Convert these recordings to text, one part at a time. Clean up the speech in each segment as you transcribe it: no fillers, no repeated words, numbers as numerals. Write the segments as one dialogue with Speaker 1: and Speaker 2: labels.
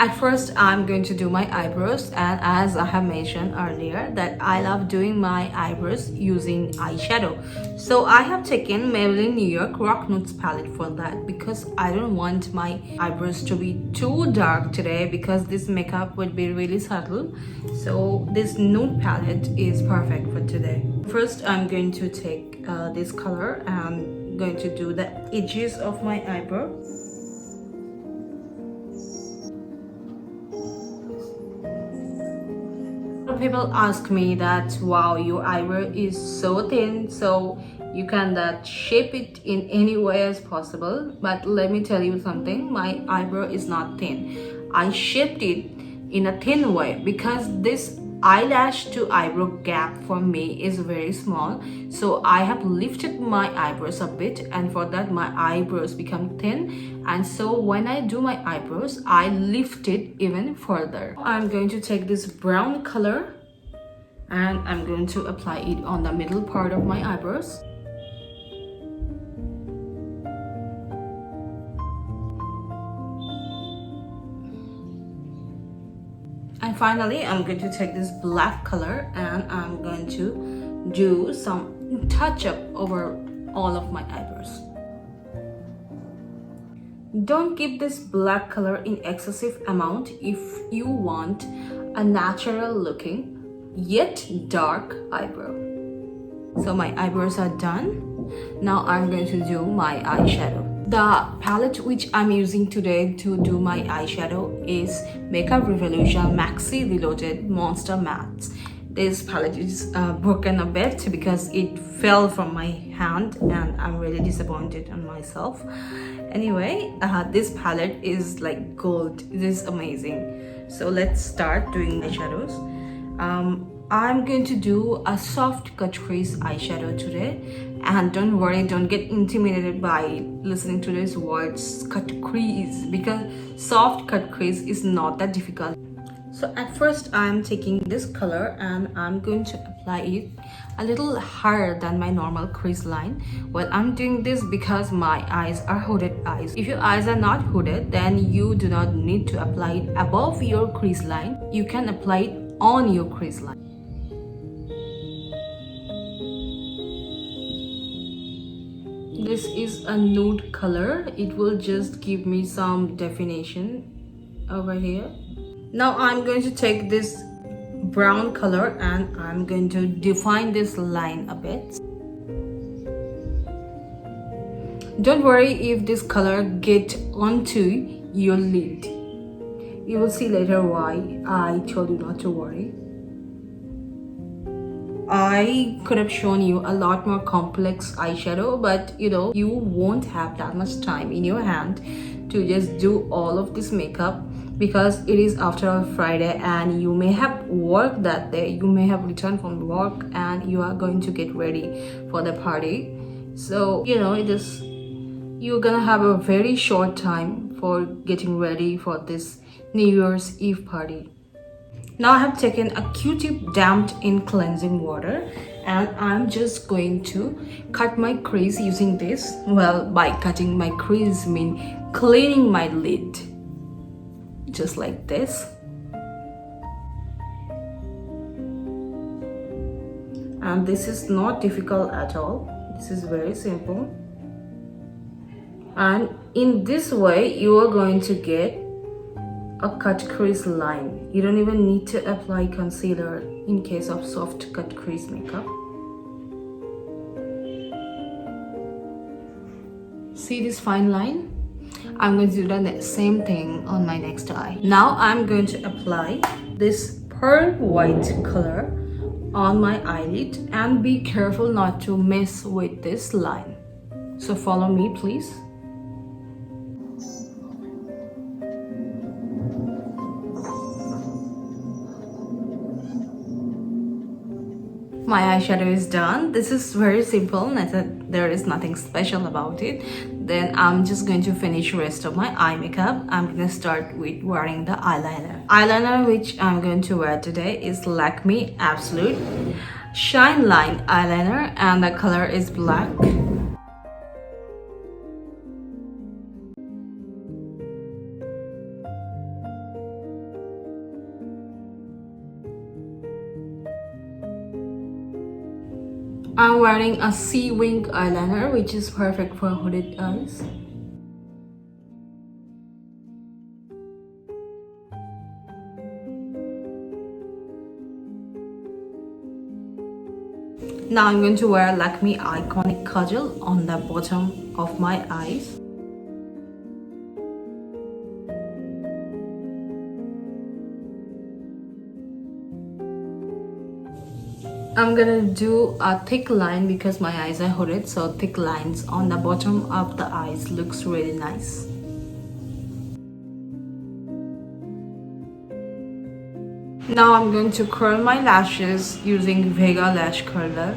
Speaker 1: At first, I'm going to do my eyebrows, and as I have mentioned earlier that I love doing my eyebrows using eyeshadow. So I have taken Maybelline New York Rock Nudes palette for that, because I don't want my eyebrows to be too dark today, because this makeup would be really subtle. So this nude palette is perfect for today. First, I'm going to take this color and I'm going to do the edges of my eyebrow. People ask me that, wow, your eyebrow is so thin, so you can that shape it in any way as possible. But let me tell you something, my eyebrow is not thin. I shaped it in a thin way because this eyelash to eyebrow gap for me is very small, so I have lifted my eyebrows a bit, and for that my eyebrows become thin, and so when I do my eyebrows I lift it even further. I'm going to take this brown color and I'm going to apply it on the middle part of my eyebrows. And finally, I'm going to take this black color and I'm going to do some touch up over all of my eyebrows. Don't keep this black color in excessive amount if you want a natural looking yet dark eyebrow. So my eyebrows are done. Now I'm going to do my eyeshadow. The palette which I'm using today to do my eyeshadow is Makeup Revolution Maxi Reloaded Monster Mattes. This palette is broken a bit because it fell from my hand and I'm really disappointed on myself. Anyway, this palette is like gold. It is amazing. So let's start doing eyeshadows. I'm going to do a soft cut crease eyeshadow today, and don't worry, don't get intimidated by listening to these words cut crease, because soft cut crease is not that difficult. So at first I'm taking this color and I'm going to apply it a little higher than my normal crease line. Well, I'm doing this because my eyes are hooded eyes. If your eyes are not hooded, then you do not need to apply it above your crease line. You can apply it on your crease line. This is a nude color. It will just give me some definition over here. Now I'm going to take this brown color and I'm going to define this line a bit. Don't worry if this color get onto your lid. You will see later why I told you not to worry. I could have shown you a lot more complex eyeshadow, but you won't have that much time in your hand to just do all of this makeup, because it is after a Friday and you may have work that day. You may have returned from work and you are going to get ready for the party. So you're gonna have a very short time for getting ready for this New Year's Eve party. Now I have taken a Q-tip damped in cleansing water and I'm just going to cut my crease using this. Well, by cutting my crease mean cleaning my lid, just like this. And this is not difficult at all. This is very simple. And in this way you are going to get a cut crease line. You don't even need to apply concealer in case of soft cut crease makeup. See this fine line? I'm going to do the same thing on my next eye. Now I'm going to apply this pearl white color on my eyelid, and be careful not to mess with this line. So follow me, please. My eyeshadow is done. This is very simple. There is nothing special about it. Then I'm just going to finish rest of my eye makeup. I'm going to start with wearing the eyeliner. Eyeliner which I'm going to wear today is Lakme Absolute Shine Line Eyeliner, and the color is black. I'm wearing a sea wing eyeliner, which is perfect for hooded eyes. Now I'm going to wear Lakme Iconic Kajal on the bottom of my eyes. I'm gonna do a thick line because my eyes are hooded, so thick lines on the bottom of the eyes looks really nice. Now I'm going to curl my lashes using Vega Lash Curler.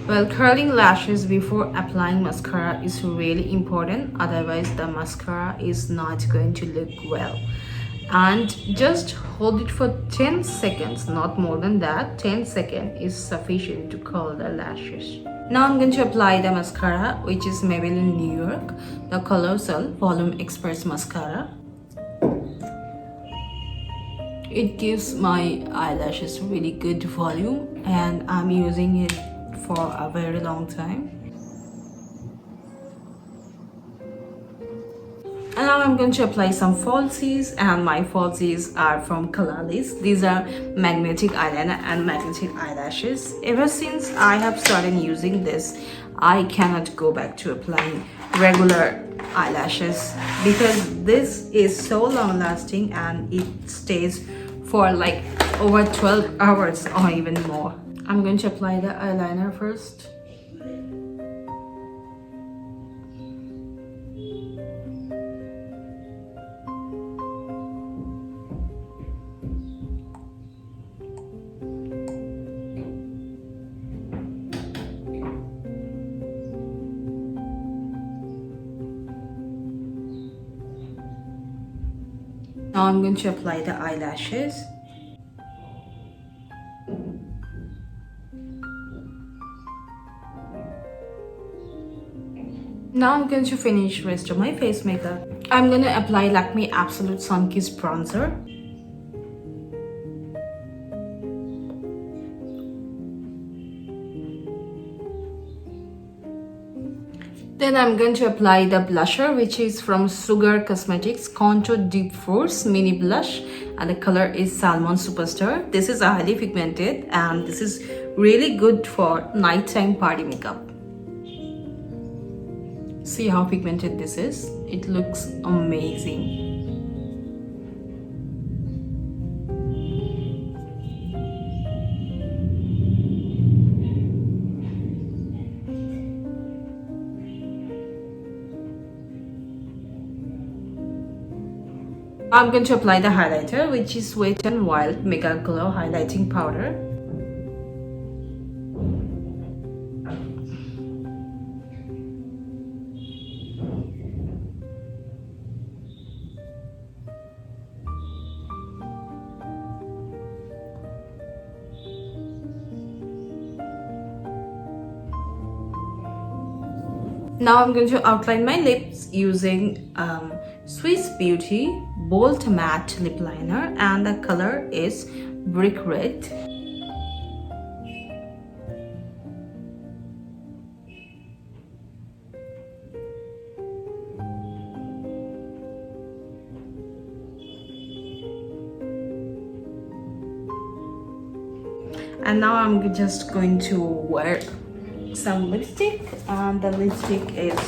Speaker 1: Well, curling lashes before applying mascara is really important, otherwise the mascara is not going to look well. And just hold it for 10 seconds, not more than that. 10 seconds is sufficient to curl the lashes. Now I'm going to apply the mascara, which is Maybelline New York, the Colossal Volume Express Mascara. It gives my eyelashes really good volume and I'm using it for a very long time. And now I'm going to apply some falsies, and my falsies are from Kalalis. These are magnetic eyeliner and magnetic eyelashes. Ever since I have started using this, I cannot go back to applying regular eyelashes because this is so long lasting and it stays for like over 12 hours or even more. I'm going to apply the eyeliner first. Now I'm going to apply the eyelashes. Now I'm going to finish rest of my face makeup. I'm going to apply Lakme Absolute Sun Kiss Bronzer. Then I'm going to apply the blusher, which is from Sugar Cosmetics Contour Deep Force Mini Blush, and the color is Salmon Superstar. This is highly pigmented and this is really good for nighttime party makeup. See how pigmented this is? It looks amazing. I'm going to apply the highlighter, which is Wet n Wild Mega Glow Highlighting Powder. Now I'm going to outline my lips using Swiss Beauty Bold Matte Lip Liner, and the color is Brick Red. And now I'm just going to wear some lipstick, and the lipstick is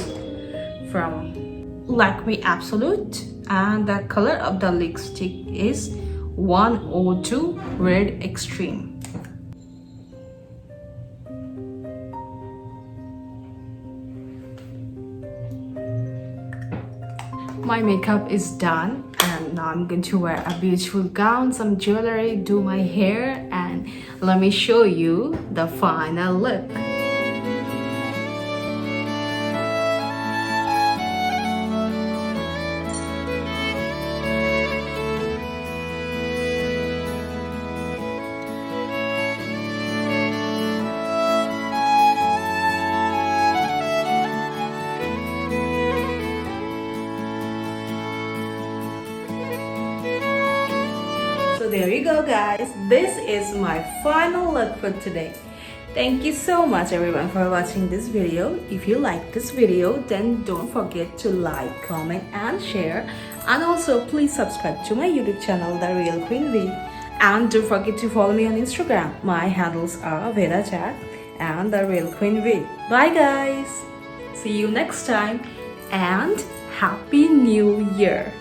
Speaker 1: from Lakme Absolute, and the color of the lipstick is 102 Red Extreme. My makeup is done, and now I'm going to wear a beautiful gown, some jewelry, do my hair, and let me show you the final look. So there you go, guys. This is my final look for today. Thank you so much everyone for watching this video. If you like this video, then don't forget to like, comment and share. And also please subscribe to my YouTube channel, The Real Queen V. And don't forget to follow me on Instagram. My handles are Veda Chat and The Real Queen V. Bye guys. See you next time and Happy New Year.